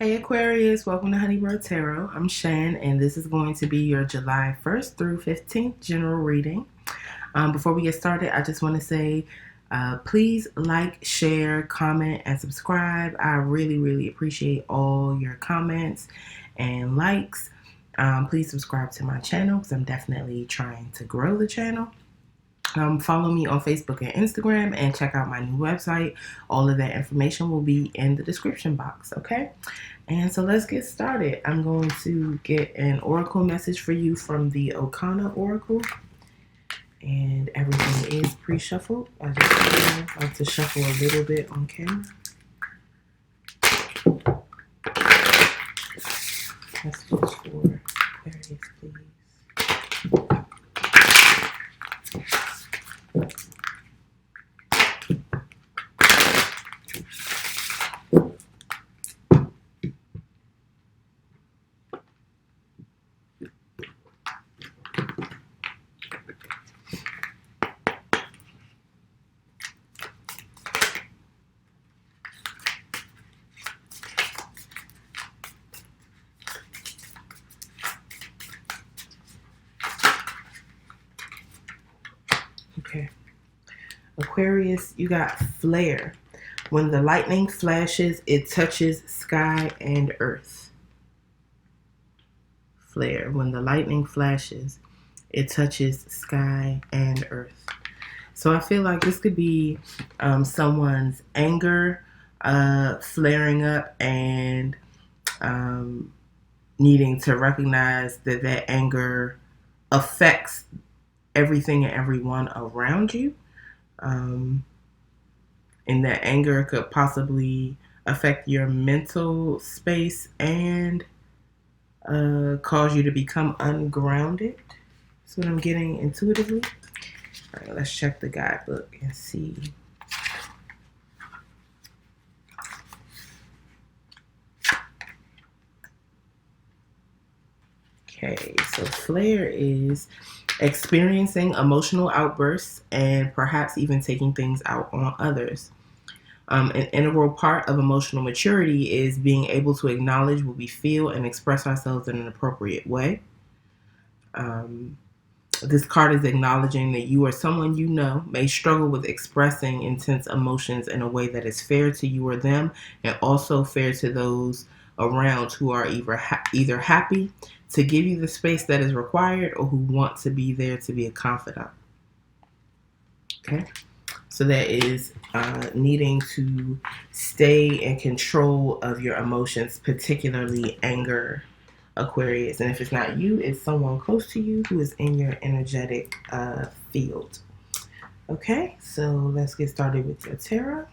Hey Aquarius, welcome to Honeybird Tarot. I'm Shan, and this is going to be your July 1st through 15th general reading. Before we get started, I just want to say please like, share, comment, and subscribe. I really appreciate all your comments and likes. Please subscribe to my channel because I'm definitely trying to grow the channel. Follow me on Facebook and Instagram and check out my new website. All of that information will be in the description box, okay? And so let's get started. I'm going to get an oracle message for you from the OKANA oracle. And everything is pre-shuffled. I just like to shuffle a little bit on camera. Messages for Aquarius, please. Okay. Aquarius, you got flare. When the lightning flashes, it touches sky and earth. Flare. When the lightning flashes, it touches sky and earth. So I feel like this could be someone's anger flaring up and needing to recognize that that anger affects everything and everyone around you. And that anger could possibly affect your mental space and cause you to become ungrounded. That's what I'm getting intuitively. All right, let's check the guidebook and see. Okay, so flare is experiencing emotional outbursts and perhaps even taking things out on others. An integral part of emotional maturity is being able to acknowledge what we feel and express ourselves in an appropriate way. This card is acknowledging that you or someone you know may struggle with expressing intense emotions in a way that is fair to you or them and also fair to those around who are either happy to give you the space that is required or who want to be there to be a confidant. Okay? So that is needing to stay in control of your emotions, particularly anger, Aquarius. And if it's not you, it's someone close to you who is in your energetic field. Okay, so let's get started with your tarot.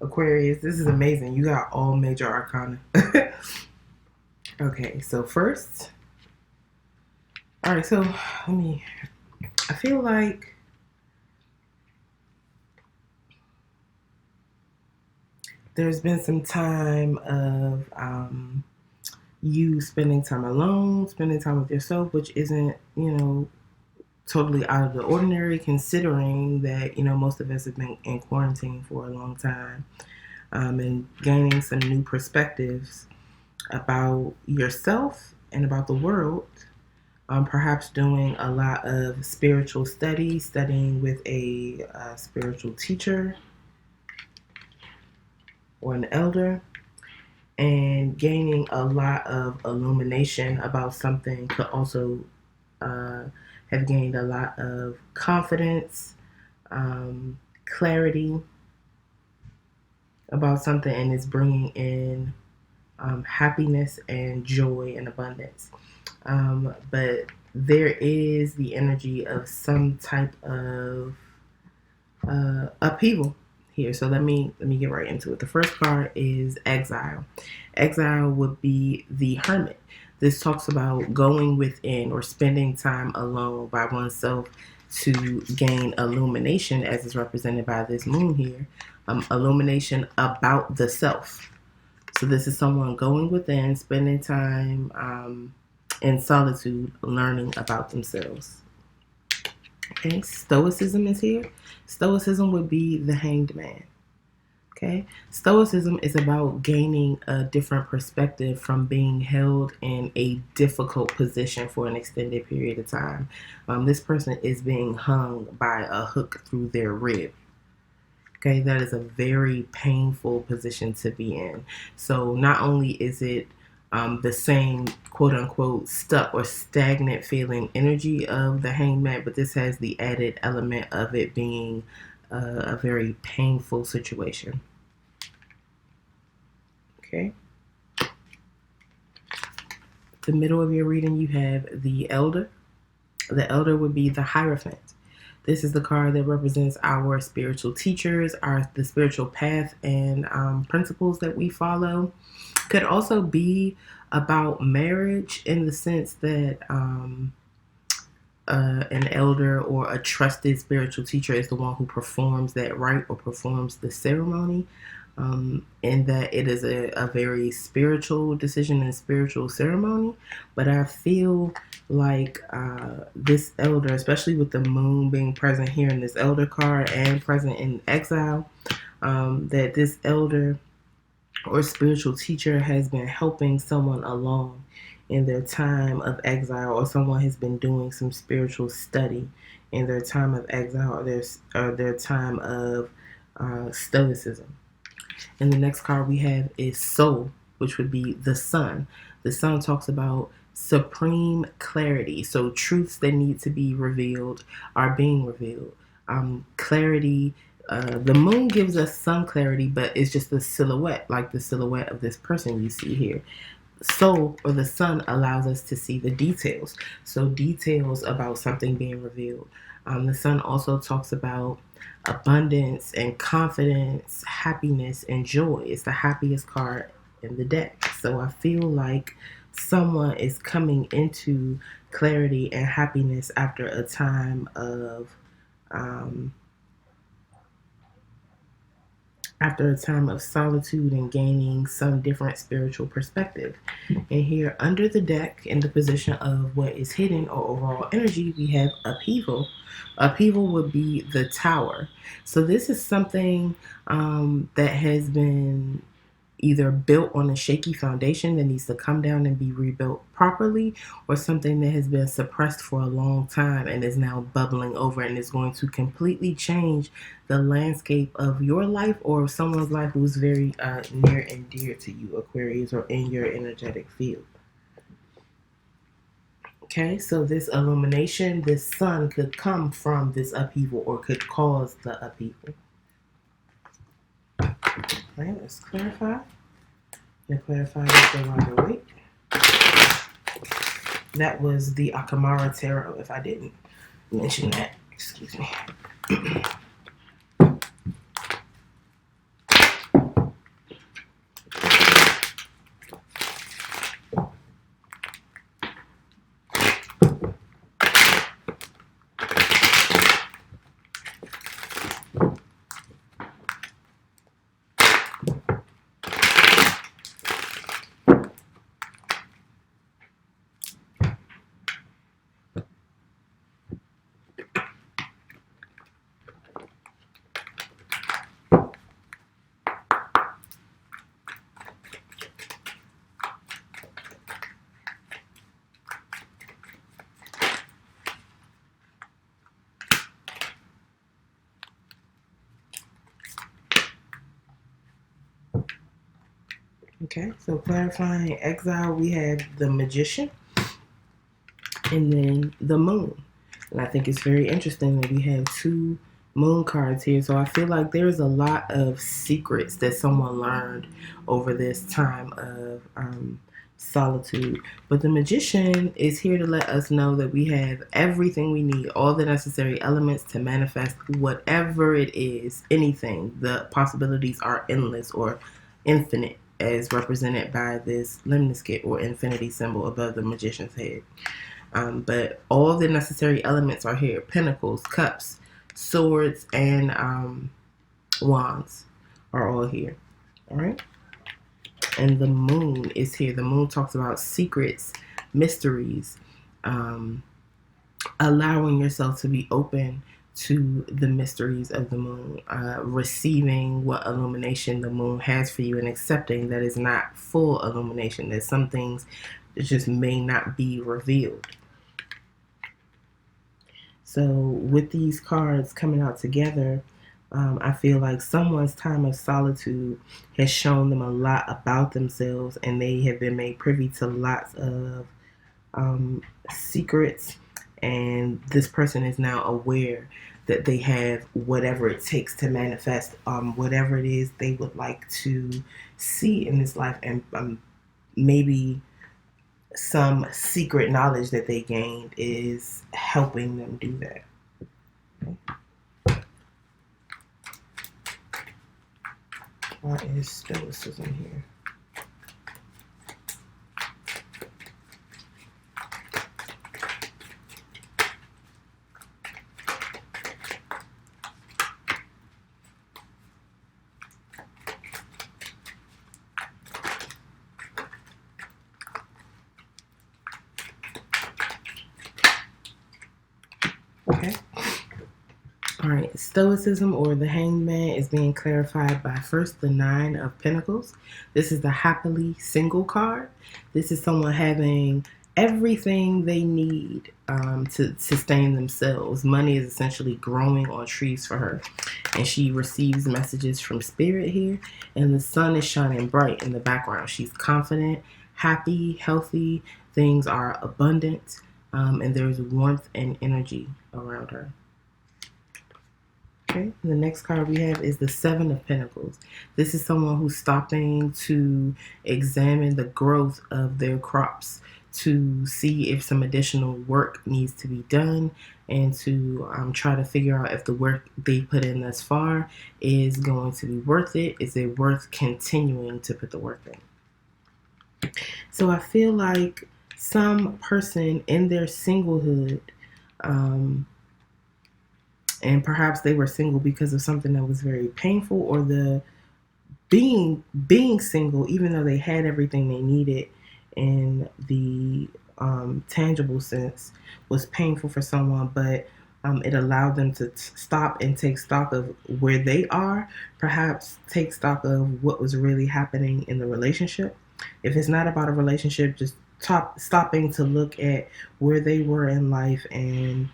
Aquarius, this is amazing. You got all major arcana. Okay, so first, all right, so I feel like there's been some time of you spending time alone, spending time with yourself, which isn't, totally out of the ordinary, considering that, most of us have been in quarantine for a long time, and gaining some new perspectives about yourself and about the world. Perhaps doing a lot of spiritual study, studying with a spiritual teacher or an elder, and gaining a lot of illumination about something could also have gained a lot of confidence, clarity about something, and is bringing in happiness and joy and abundance. But there is the energy of some type of upheaval here. So let me get right into it. The first card is exile. Exile would be the hermit. This talks about going within or spending time alone by oneself to gain illumination, as is represented by this moon here. Illumination about the self. So this is someone going within, spending time in solitude, learning about themselves. Okay, Stoicism is here. Stoicism would be the hanged man. Okay, Stoicism is about gaining a different perspective from being held in a difficult position for an extended period of time. This person is being hung by a hook through their rib. Okay, that is a very painful position to be in. So not only is it the same quote unquote stuck or stagnant feeling energy of the hangman, but this has the added element of it being a very painful situation. Okay. The middle of your reading, you have the elder. The elder would be the Hierophant. This is the card that represents our spiritual teachers, the spiritual path and principles that we follow. Could also be about marriage in the sense that an elder or a trusted spiritual teacher is the one who performs that rite or performs the ceremony, and that it is a very spiritual decision and spiritual ceremony. But I feel like this elder, especially with the moon being present here in this elder card and present in exile, that this elder or spiritual teacher has been helping someone along in their time of exile, or someone has been doing some spiritual study in their time of exile, or their time of stoicism. And the next card we have is Soul, which would be the sun. The sun talks about supreme clarity. So truths that need to be revealed are being revealed. Clarity. The moon gives us some clarity, but it's just a silhouette, like the silhouette of this person you see here. Soul, or the sun, allows us to see the details. So details about something being revealed. The sun also talks about abundance and confidence, happiness and joy. It's the happiest card in the deck. So I feel like someone is coming into clarity and happiness after a time of solitude and gaining some different spiritual perspective. And here under the deck, in the position of what is hidden or overall energy, we have upheaval. Upheaval would be the tower. So this is something that has been either built on a shaky foundation that needs to come down and be rebuilt properly, or something that has been suppressed for a long time and is now bubbling over and is going to completely change the landscape of your life or someone's life who's very near and dear to you, Aquarius, or in your energetic field. Okay, so this illumination, this sun, could come from this upheaval or could cause the upheaval. All right, let's clarify. To clarify with the Rider-Waite. That was the AKAMARA Tarot, if I didn't mention that. Excuse me. Okay, so clarifying exile, we have the Magician and then the Moon. And I think it's very interesting that we have two moon cards here. So I feel like there's a lot of secrets that someone learned over this time of solitude. But the Magician is here to let us know that we have everything we need, all the necessary elements to manifest whatever it is, anything. The possibilities are endless or infinite, as represented by this lemniscate or infinity symbol above the Magician's head. But all the necessary elements are here: pentacles, cups, swords, and wands are all here. All right. And the Moon is here. The Moon talks about secrets, mysteries, allowing yourself to be open to the mysteries of the Moon, receiving what illumination the Moon has for you and accepting that it's not full illumination, that some things just may not be revealed. So with these cards coming out together, I feel like someone's time of solitude has shown them a lot about themselves, and they have been made privy to lots of secrets, and this person is now aware that they have whatever it takes to manifest whatever it is they would like to see in this life, and maybe some secret knowledge that they gained is helping them do that. Okay. What is stoicism here? Okay. All right. Stoicism, or the Hanged Man, is being clarified by first the Nine of Pentacles. This is the happily single card. This is someone having everything they need to sustain themselves. Money is essentially growing on trees for her, and she receives messages from spirit here, and the sun is shining bright in the background. She's confident, happy, healthy. Things are abundant, and there's warmth and energy around her. Okay, the next card we have is the Seven of Pentacles. This is someone who's stopping to examine the growth of their crops, to see if some additional work needs to be done, and to try to figure out if the work they put in thus far is going to be worth it. Is it worth continuing to put the work in? So I feel like some person in their singlehood, and perhaps they were single because of something that was very painful, or the being single, even though they had everything they needed in the tangible sense, was painful for someone, but it allowed them to stop and take stock of where they are, perhaps take stock of what was really happening in the relationship. If it's not about a relationship, just stopping to look at where they were in life, and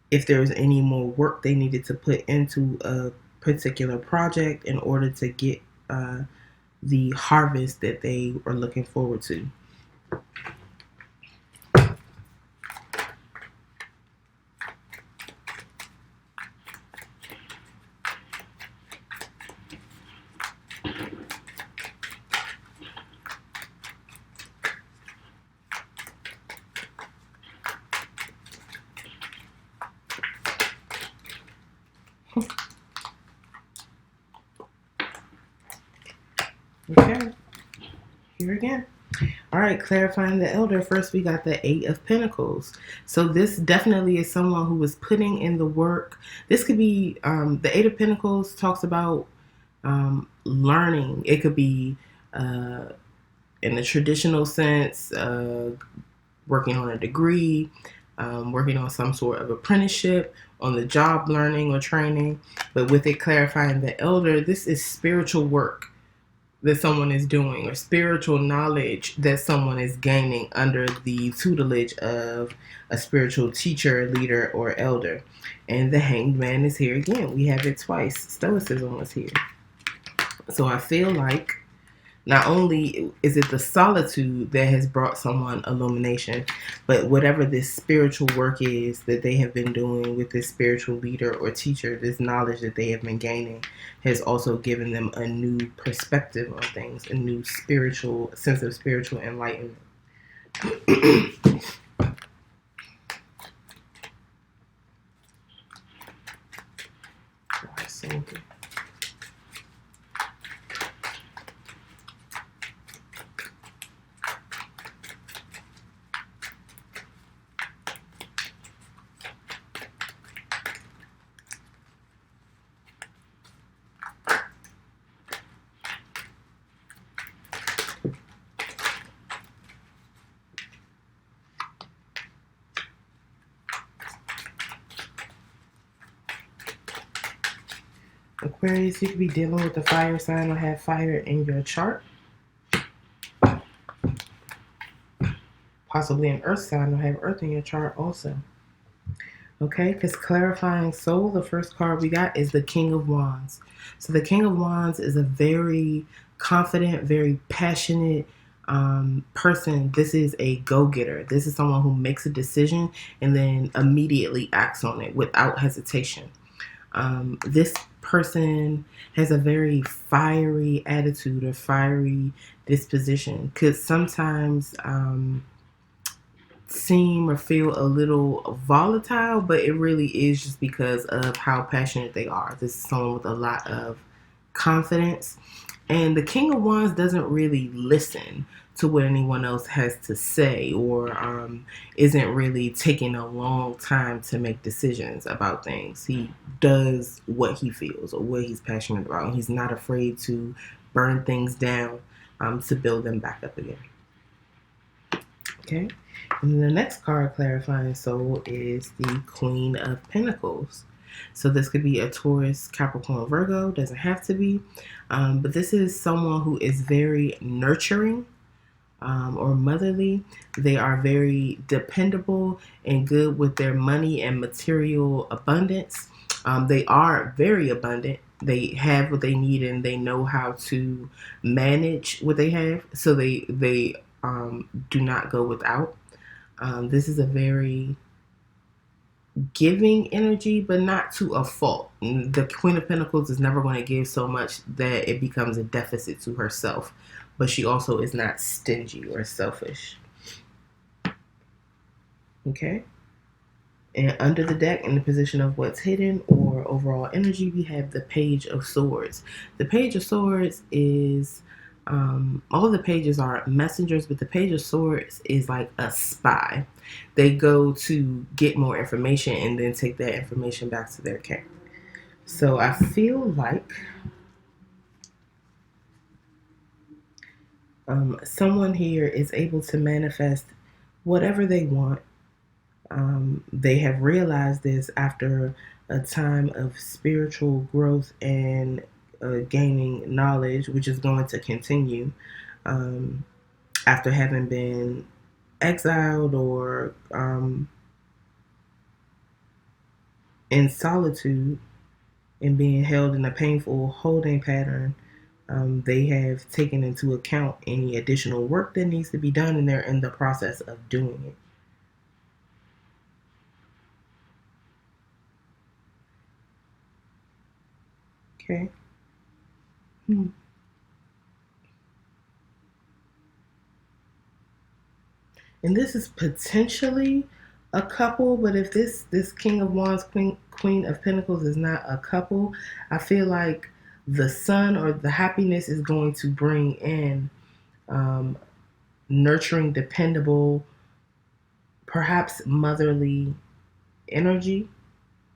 if there was any more work they needed to put into a particular project in order to get the harvest that they are looking forward to. Okay, here again. All right, clarifying the Elder. First, we got the Eight of Pentacles. So this definitely is someone who was putting in the work. This could be, the Eight of Pentacles talks about learning. It could be in the traditional sense, working on a degree, working on some sort of apprenticeship, on the job learning or training. But with it clarifying the Elder, this is spiritual work that someone is doing, or spiritual knowledge that someone is gaining under the tutelage of a spiritual teacher, leader, or elder. And the Hanged Man is here again. We have it twice. Stoicism was here. So I feel like not only is it the solitude that has brought someone illumination, but whatever this spiritual work is that they have been doing with this spiritual leader or teacher, this knowledge that they have been gaining has also given them a new perspective on things, a new spiritual sense of spiritual enlightenment. So good. Aquarius, you could be dealing with the fire sign or have fire in your chart. Possibly an earth sign or have earth in your chart also. Okay, because clarifying soul, the first card we got is the King of Wands. So the King of Wands is a very confident, very passionate person. This is a go-getter. This is someone who makes a decision and then immediately acts on it without hesitation. This person has a very fiery attitude or fiery disposition. Could sometimes seem or feel a little volatile, but it really is just because of how passionate they are. This is someone with a lot of confidence. And the King of Wands doesn't really listen to what anyone else has to say, or isn't really taking a long time to make decisions about things. He does what he feels or what he's passionate about. And he's not afraid to burn things down to build them back up again. Okay. And the next card clarifying soul is the Queen of Pentacles. So this could be a Taurus, Capricorn, Virgo. Doesn't have to be. But this is someone who is very nurturing or motherly. They are very dependable and good with their money and material abundance. They are very abundant. They have what they need and they know how to manage what they have. So they do not go without. This is a very giving energy, but not to a fault. The Queen of Pentacles is never going to give so much that it becomes a deficit to herself, but she also is not stingy or selfish. Okay. And under the deck, in the position of what's hidden or overall energy, we have the Page of Swords. The Page of Swords is all the pages are messengers, but the Page of Swords is like a spy. They go to get more information and then take that information back to their king. So I feel like someone here is able to manifest whatever they want. They have realized this after a time of spiritual growth and gaining knowledge, which is going to continue after having been exiled or in solitude and being held in a painful holding pattern. They have taken into account any additional work that needs to be done, and they're in the process of doing it. Okay. And this is potentially a couple, but if this King of Wands, Queen of Pentacles is not a couple, I feel like the sun or the happiness is going to bring in nurturing, dependable, perhaps motherly energy,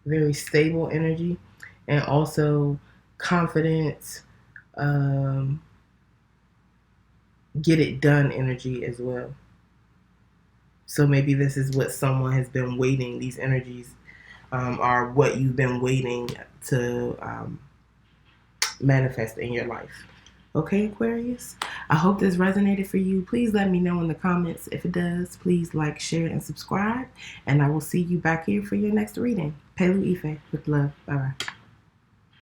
very stable energy, and also confidence, get it done energy as well. So maybe this is what someone has been waiting, these energies are what you've been waiting to manifest in your life. Okay, Aquarius? I hope this resonated for you. Please let me know in the comments. If it does, please like, share, and subscribe. And I will see you back here for your next reading. Pelu Ife with love. Bye-bye.